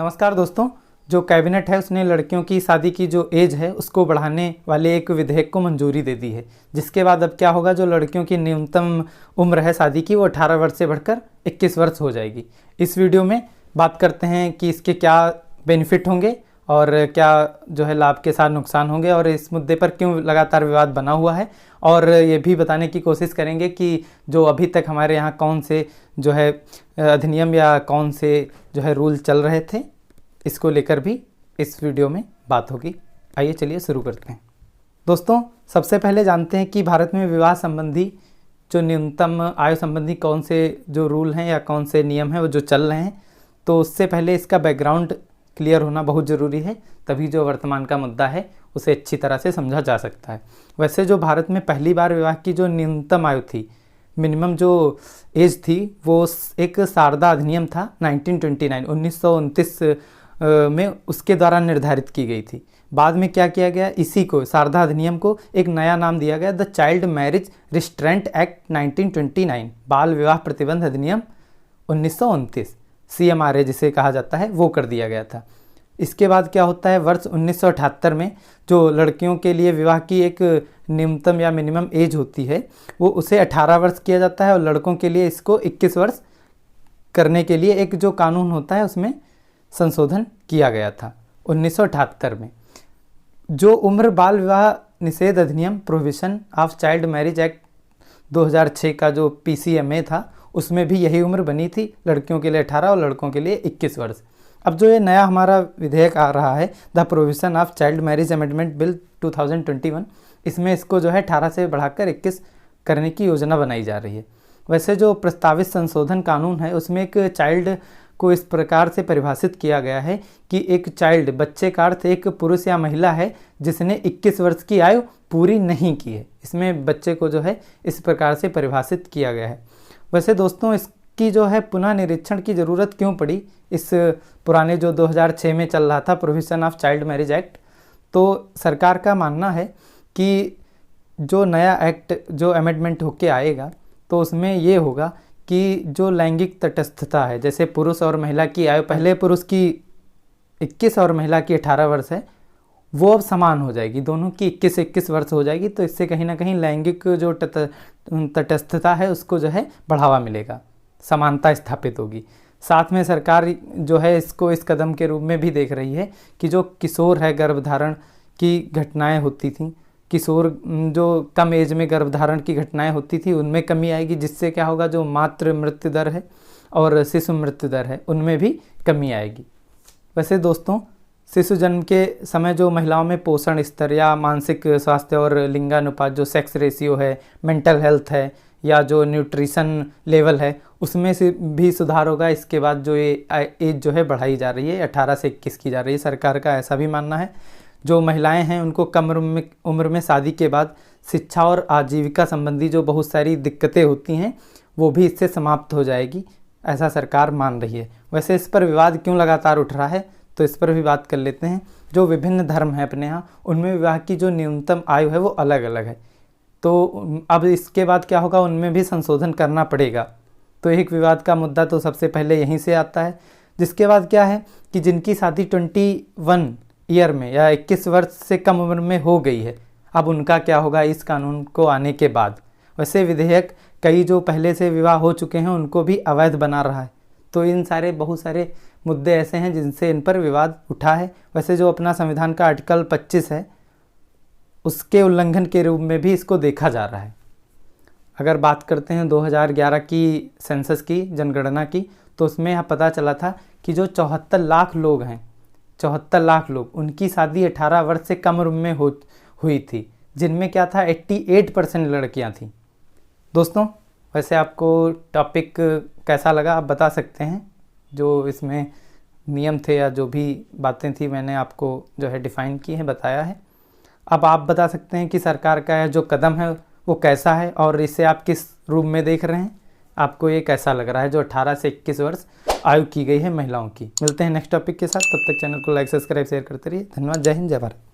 नमस्कार दोस्तों। जो कैबिनेट है उसने लड़कियों की शादी की जो एज है उसको बढ़ाने वाले एक विधेयक को मंजूरी दे दी है, जिसके बाद अब क्या होगा, जो लड़कियों की न्यूनतम उम्र है शादी की वो 18 वर्ष से बढ़कर 21 वर्ष हो जाएगी। इस वीडियो में बात करते हैं कि इसके क्या बेनिफिट होंगे और क्या जो है लाभ के साथ नुकसान होंगे और इस मुद्दे पर क्यों लगातार विवाद बना हुआ है, और ये भी बताने की कोशिश करेंगे कि जो अभी तक हमारे यहाँ कौन से जो है अधिनियम या कौन से जो है रूल चल रहे थे, इसको लेकर भी इस वीडियो में बात होगी। आइए चलिए शुरू करते हैं। दोस्तों, सबसे पहले जानते हैं कि भारत में विवाह संबंधी जो न्यूनतम आयु संबंधी कौन से जो रूल हैं या कौन से नियम हैं वो जो चल रहे हैं। तो उससे पहले इसका बैकग्राउंड क्लियर होना बहुत ज़रूरी है, तभी जो वर्तमान का मुद्दा है उसे अच्छी तरह से समझा जा सकता है। वैसे जो भारत में पहली बार विवाह की जो न्यूनतम आयु थी, मिनिमम जो एज थी, वो एक शारदा अधिनियम था 1929 में उसके द्वारा निर्धारित की गई थी। बाद में क्या किया गया, इसी को शारदा अधिनियम को एक नया नाम दिया गया, the child marriage restraint act 1929, बाल विवाह प्रतिबंध अधिनियम 1929, CMRA जिसे कहा जाता है, वो कर दिया गया था। इसके बाद क्या होता है, वर्ष 1978 में जो लड़कियों के लिए विवाह की एक न्यूनतम या मिनिमम एज होती है वो उसे 18 वर्ष किया जाता है और लड़कों के लिए इसको 21 वर्ष करने के लिए एक जो कानून होता है उसमें संशोधन किया गया था 1978 में। जो उम्र बाल विवाह निषेध अधिनियम prohibition of child marriage act 2006 का जो PCMA था, उसमें भी यही उम्र बनी थी, लड़कियों के लिए 18 और लड़कों के लिए 21 वर्ष। अब जो ये नया हमारा विधेयक आ रहा है, the prohibition of child marriage amendment bill 2021, इसमें इसको जो है 18 से बढ़ाकर 21 करने की योजना बनाई जा रही है। वैसे जो प्रस्तावित संशोधन कानून है उसमें एक चाइल्ड को इस प्रकार से परिभाषित किया गया है कि एक चाइल्ड, बच्चे का अर्थ एक पुरुष या महिला है जिसने 21 वर्ष की आयु पूरी नहीं की है। इसमें बच्चे को जो है इस प्रकार से परिभाषित किया गया है। वैसे दोस्तों, इसकी जो है पुनः निरीक्षण की ज़रूरत क्यों पड़ी इस पुराने जो 2006 में चल रहा था prohibition of child marriage act. तो सरकार का मानना है कि जो नया एक्ट जो अमेंडमेंट होके आएगा तो उसमें ये होगा कि जो लैंगिक तटस्थता है, जैसे पुरुष और महिला की आयु पहले पुरुष की 21 और महिला की 18 वर्ष है, वो अब समान हो जाएगी, दोनों की 21 वर्ष हो जाएगी। तो इससे कहीं ना कहीं लैंगिक जो तटस्थता है उसको जो है बढ़ावा मिलेगा, समानता स्थापित होगी। साथ में सरकार जो है इसको इस कदम के रूप में भी देख रही है कि जो किशोर है गर्भधारण की घटनाएं होती थी, किशोर जो कम एज में गर्भधारण की घटनाएं होती थी उनमें कमी आएगी, जिससे क्या होगा, जो मातृ मृत्यु दर है और शिशु मृत्यु दर है उनमें भी कमी आएगी। वैसे दोस्तों, शिशु जन्म के समय जो महिलाओं में पोषण स्तर या मानसिक स्वास्थ्य और लिंगानुपात जो सेक्स रेशियो है, मेंटल हेल्थ है या जो न्यूट्रिशन लेवल है, उसमें से भी सुधार होगा। इसके बाद जो ये एज जो है बढ़ाई जा रही है, 18 से 21 की जा रही है, सरकार का ऐसा भी मानना है। जो महिलाएं हैं उनको कम उम्र में शादी के बाद शिक्षा और आजीविका संबंधी जो बहुत सारी दिक्कतें होती हैं वो भी इससे समाप्त हो जाएगी, ऐसा सरकार मान रही है। वैसे इस पर विवाद क्यों लगातार उठ रहा है, तो इस पर भी बात कर लेते हैं। जो विभिन्न धर्म हैं अपने यहाँ, उनमें विवाह की जो न्यूनतम आयु है वो अलग अलग है। तो अब इसके बाद क्या होगा, उनमें भी संशोधन करना पड़ेगा। तो एक विवाद का मुद्दा तो सबसे पहले यहीं से आता है। जिसके बाद क्या है कि जिनकी शादी 21 ईयर में या 21 वर्ष से कम उम्र में हो गई है, अब उनका क्या होगा इस कानून को आने के बाद। वैसे विधेयक कई जो पहले से विवाह हो चुके हैं उनको भी अवैध बना रहा है। तो इन बहुत सारे मुद्दे ऐसे हैं जिनसे इन पर विवाद उठा है। वैसे जो अपना संविधान का आर्टिकल 25 है उसके उल्लंघन के रूप में भी इसको देखा जा रहा है। अगर बात करते हैं 2011 की सेंसस की, जनगणना की, तो उसमें यह पता चला था कि जो 74 लाख लोग हैं, 74 लाख लोग, उनकी शादी 18 वर्ष से कम उम्र में हुई थी, जिनमें क्या था 88% लड़कियां थीं। दोस्तों, वैसे आपको टॉपिक कैसा लगा आप बता सकते हैं। जो इसमें नियम थे या जो भी बातें थी मैंने आपको जो है डिफ़ाइन की है, बताया है। अब आप बता सकते हैं कि सरकार का जो कदम है वो कैसा है और इसे आप किस रूप में देख रहे हैं, आपको ये कैसा लग रहा है जो 18 से 21 वर्ष आयु की गई है महिलाओं की। मिलते हैं नेक्स्ट टॉपिक के साथ, तब तक चैनल को लाइक सब्सक्राइब शेयर करते रहिए। धन्यवाद। जय हिंद, जय भारत।